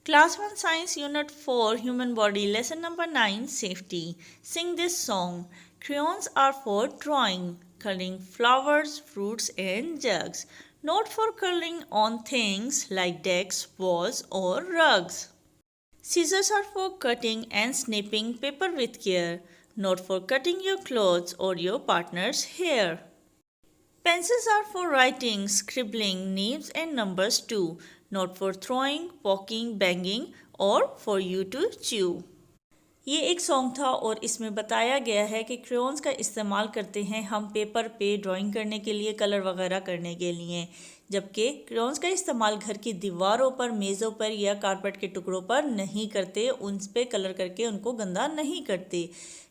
Class 1 Science Unit 4 Human Body Lesson number 9 Safety. Sing this song. Crayons are for drawing, coloring flowers, fruits and jugs. Not for coloring on things like decks, walls or rugs. Scissors are for cutting and snipping paper with care, not for cutting your clothes or your partner's hair. Pencils are for writing, scribbling, names and numbers too, not for throwing, poking, banging or for you to chew. ये एक song था और इसमें बताया गया है कि crayons का इस्तेमाल करते हैं हम पेपर पे ड्राइंग करने के लिए, कलर वगैरह करने के लिए, जबकि क्रेयॉन्स का इस्तेमाल घर की दीवारों पर, मेज़ों पर या कारपेट के टुकड़ों पर नहीं करते, उन पे कलर करके उनको गंदा नहीं करते।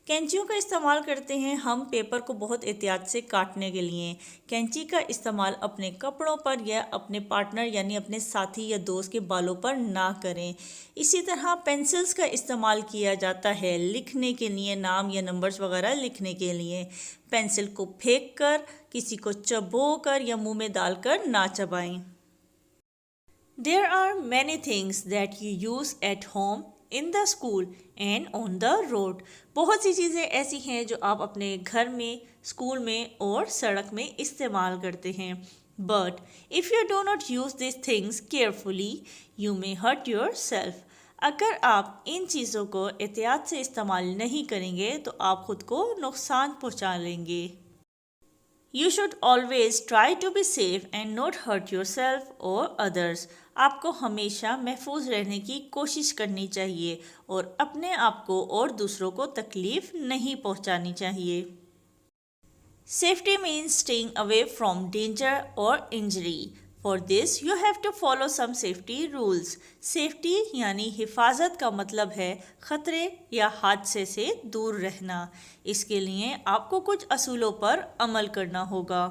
कैंचियों का इस्तेमाल करते हैं हम पेपर को बहुत एहतियात से काटने के लिए। कैंची का इस्तेमाल अपने कपड़ों पर या अपने पार्टनर यानी अपने साथी या दोस्त के बालों पर ना करें। इसी तरह पेंसिल्स का इस्तेमाल किया जाता है लिखने के लिए, नाम या नंबर्स वगैरह लिखने के लिए। पेंसिल को फेंक कर, किसी को चबो कर या मुंह में डालकर ना चबाएं। There are many things that you use at home, in the school and on the road. बहुत सी चीज़ें ऐसी हैं जो आप अपने घर में, स्कूल में और सड़क में इस्तेमाल करते हैं। But if you do not use these things carefully, you may hurt yourself. अगर आप इन चीज़ों को एहतियात से इस्तेमाल नहीं करेंगे तो आप खुद को नुकसान पहुंचा लेंगे। You should always try to be safe and not hurt yourself or others. आपको हमेशा महफूज रहने की कोशिश करनी चाहिए और अपने आप को और दूसरों को तकलीफ नहीं पहुंचानी चाहिए। Safety means staying away from danger or injury. For this, you have to follow some safety rules. Safety यानी हिफाजत का मतलब है ख़तरे या हादसे से दूर रहना। इसके लिए आपको कुछ असूलों पर अमल करना होगा।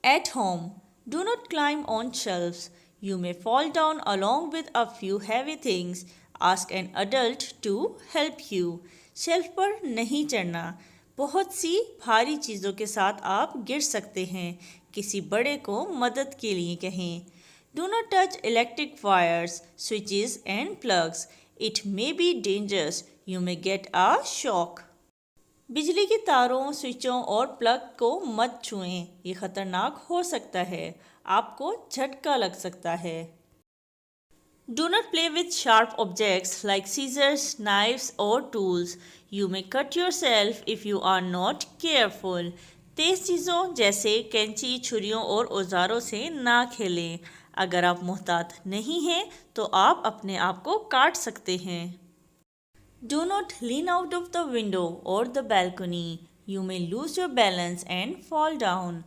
At home, do not climb on shelves. You may fall down along with a few heavy things. Ask an adult to help you. Shelf पर नहीं चढ़ना। बहुत सी भारी चीज़ों के साथ आप गिर सकते हैं। किसी बड़े को मदद के लिए कहें। Do not touch electric wires, switches and plugs. It may be dangerous. You may get a shock. बिजली की तारों, स्विचों और प्लग को मत छुएं। ये खतरनाक हो सकता है। आपको झटका लग सकता है। Do not play with sharp objects like scissors, knives or tools. You may cut yourself if you are not careful. तेज चीज़ों जैसे कैंची, छुरियों और औजारों से ना खेलें। अगर आप मुहतात नहीं हैं तो आप अपने आप को काट सकते हैं। Do not lean out of the window or the balcony. You may lose your balance and fall down.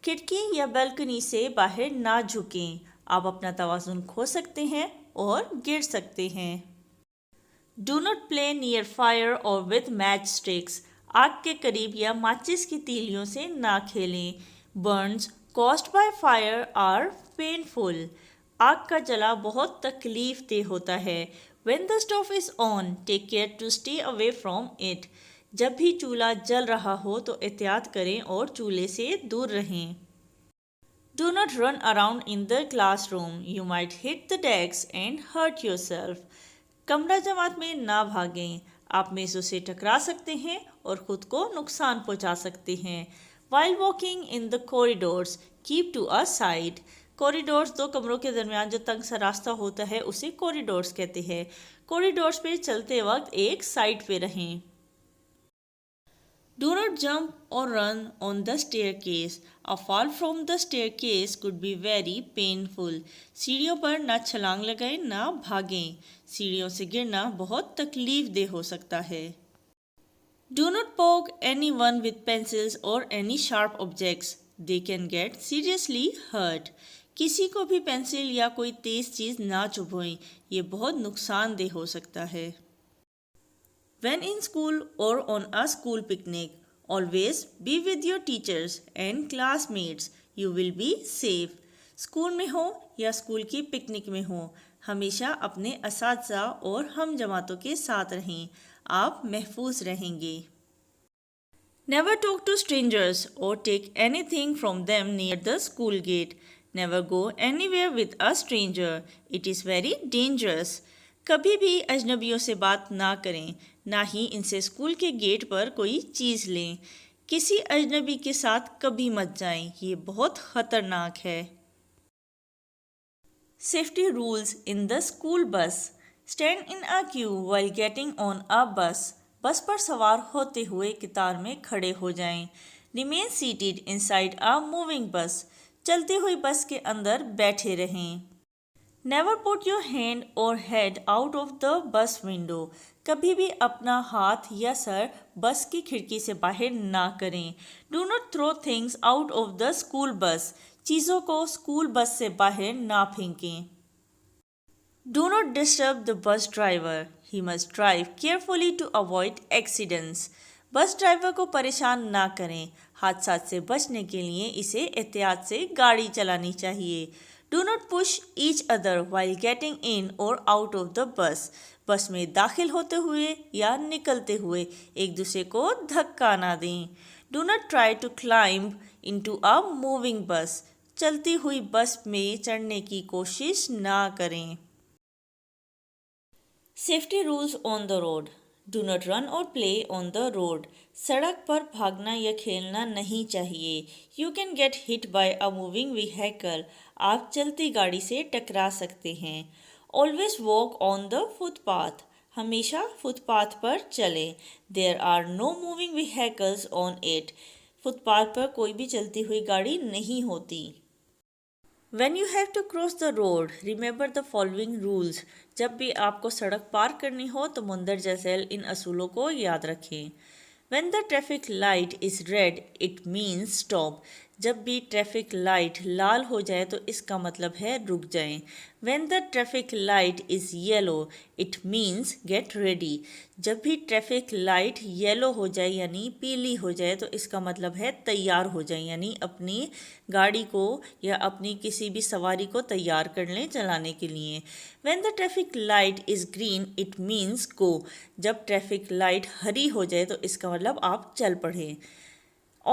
खिड़की या बालकनी से बाहर ना झुकें। आप अपना तवाज़ुन खो सकते हैं और गिर सकते हैं। Do not play near fire or with matchsticks. आग के करीब या माचिस की तीलियों से ना खेलें। Burns caused by fire are painful. आग का जला बहुत तकलीफ देह होता है। When the stove is on, take care to stay away from it. जब भी चूल्हा जल रहा हो तो एहतियात करें और चूल्हे से दूर रहें। Do not run around in the classroom. You might hit the desks and hurt yourself. कमरा जमात में ना भागें। आप मेज़ों से टकरा सकते हैं और ख़ुद को नुकसान पहुंचा सकते हैं। While walking in the corridors, keep to a side. Corridors दो कमरों के दरमियान जो तंग सा रास्ता होता है उसे कॉरिडोर्स कहते हैं। कॉरिडोर्स पे चलते वक्त एक साइड पे रहें। Do not jump or run on the staircase. A fall from the staircase could be very painful. सीढ़ियों पर ना छलांग लगाएं ना भागें। सीढ़ियों से गिरना बहुत तकलीफ देह हो सकता है। Do not poke anyone with pencils or any sharp objects. They can get seriously hurt. किसी को भी पेंसिल या कोई तेज चीज़ ना चुभोएं। ये बहुत नुकसानदेह हो सकता है। When in school or on a school picnic, always be with your teachers and classmates. You will be safe. School में हो या स्कूल की पिकनिक में हो, हमेशा अपने असातिज़ा और हम जमातों के साथ रहें। आप महफूज रहेंगे। Never talk to strangers or take anything from them near the school gate. Never go anywhere with a stranger. It is very dangerous. कभी भी अजनबियों से बात ना करें, ना ही इनसे स्कूल के गेट पर कोई चीज़ लें. किसी अजनबी के साथ कभी मत जाएं, ये बहुत ख़तरनाक है. Safety rules in the school bus. Stand in a queue while getting on a bus. बस पर सवार होते हुए कतार में खड़े हो जाएं. Remain seated inside a moving bus. चलती हुई बस के अंदर बैठे रहें. Never put your hand or head out of the bus window. कभी भी अपना हाथ या सर बस की खिड़की से बाहर ना करें. Do not throw things out of the school bus. चीज़ों को स्कूल बस से बाहर ना फेंकें. Do not disturb the bus driver. He must drive carefully to avoid accidents. Bus driver को परेशान ना करें. हादसात से बचने के लिए इसे एहतियात से गाड़ी चलानी चाहिए. Do not push each other while getting in or out of the bus. बस में दाखिल होते हुए या निकलते हुए एक दूसरे को धक्का ना दें. Do not try to climb into a moving bus. चलती हुई बस में चढ़ने की कोशिश ना करें. Safety rules on the road. Do not run or play on the road. सड़क पर भागना या खेलना नहीं चाहिए. You can get hit by a moving vehicle. आप चलती गाड़ी से टकरा सकते हैं. Always walk on the footpath. हमेशा फुटपाथ पर चलें. There are no moving vehicles on it. Footpath पर कोई भी चलती हुई गाड़ी नहीं होती. When you have to cross the road, remember the following rules. जब भी आपको सड़क पार करनी हो तो मंदरजा झैल इन असूलों को याद रखें. When the traffic light is red, it means stop. जब भी ट्रैफिक लाइट लाल हो जाए तो इसका मतलब है रुक जाएं. When the traffic light is yellow, it means get ready. जब भी ट्रैफिक लाइट येलो हो जाए यानी पीली हो जाए तो इसका मतलब है तैयार हो जाए, यानी अपनी गाड़ी को या अपनी किसी भी सवारी को तैयार कर लें चलाने के लिए. When the traffic light is green, it means go. जब ट्रैफिक लाइट हरी हो जाए तो इसका मतलब आप चल पड़ें.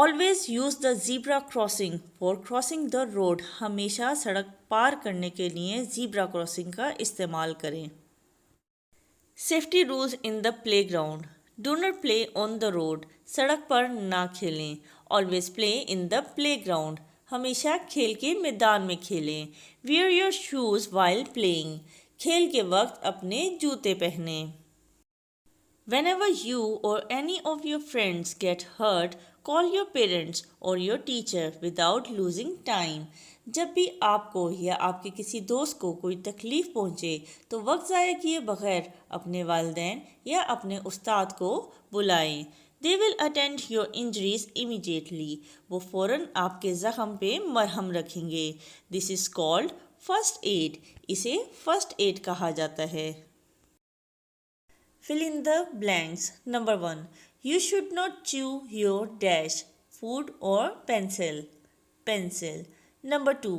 Always use the zebra crossing for crossing the road. हमेशा सड़क पार करने के लिए zebra crossing का इस्तेमाल करें. Safety rules in the playground. Do not play on the road. सड़क पर ना खेलें. Always play in the playground. हमेशा खेल के मैदान में खेलें. Wear your shoes while playing. खेल के वक्त अपने जूते पहनें. Whenever you or any of your friends get hurt, call your parents or your teacher without losing time. जब भी आपको या आपके किसी दोस्त को कोई तकलीफ़ पहुँचे तो वक्त ज़ाया किए बगैर अपने वालिदैन या अपने उस्ताद को बुलाएं. They will attend your injuries immediately. वो फ़ौरन आपके ज़ख़म पे मरहम रखेंगे. This is called first aid. इसे first aid कहा जाता है. Fill in the blanks. Number 1. You should not chew your dash, food or pencil. Pencil. Number 2.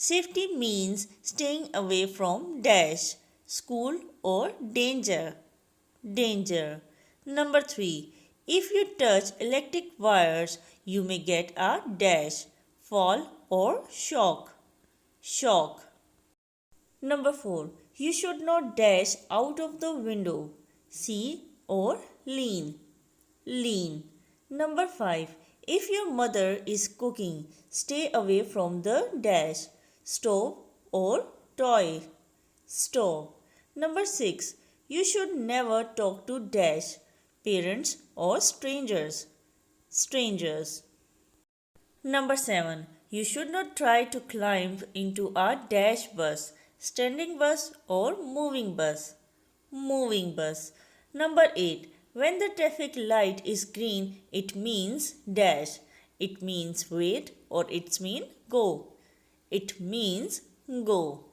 Safety means staying away from dash, school or danger. Danger. Number 3. If you touch electric wires, you may get a dash, fall or shock. Shock. Number 4. You should not dash out of the window. See or lean. Lean. Number 5. If your mother is cooking, stay away from the dash, stove or toy. Stove. Number 6. You should never talk to dash, parents or strangers. Strangers. Number 7. You should not try to climb into a dash bus, standing bus or moving bus. Moving bus. Number 8. When the traffic light is green, it means dash. It means wait or it means go. It means go.